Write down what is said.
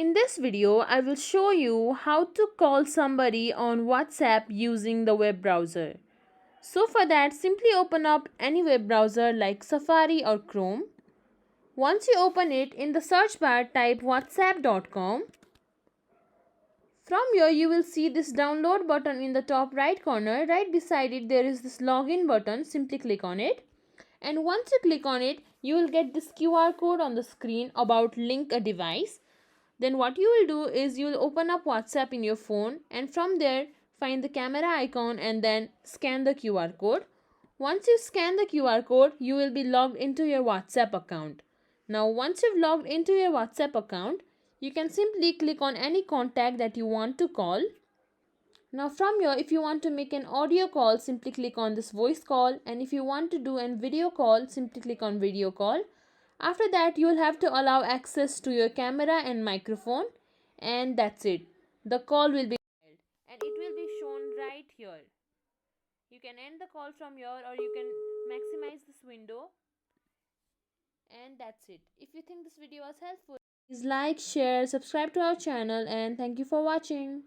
In this video, I will show you how to call somebody on WhatsApp using the web browser. So for that, simply open up any web browser like Safari or Chrome. Once you open it, in the search bar type whatsapp.com. From here you will see this download button in the top right corner. Right beside it there is this login button. Simply click on it. And once you click on it, you will get this QR code on the screen about link a device. Then what you will do is you will open up WhatsApp in your phone and from there find the camera icon and then scan the QR code. Once you scan the QR code, you will be logged into your WhatsApp account. Now once you've logged into your WhatsApp account, you can simply click on any contact that you want to call. Now from here, if you want to make an audio call, simply click on this voice call, and if you want to do a video call, simply click on video call. After that, you will have to allow access to your camera and microphone, and that's it. The call will be held and it will be shown right here. You can end the call from here or you can maximize this window, and that's it. If you think this video was helpful, please like, share, subscribe to our channel, and thank you for watching.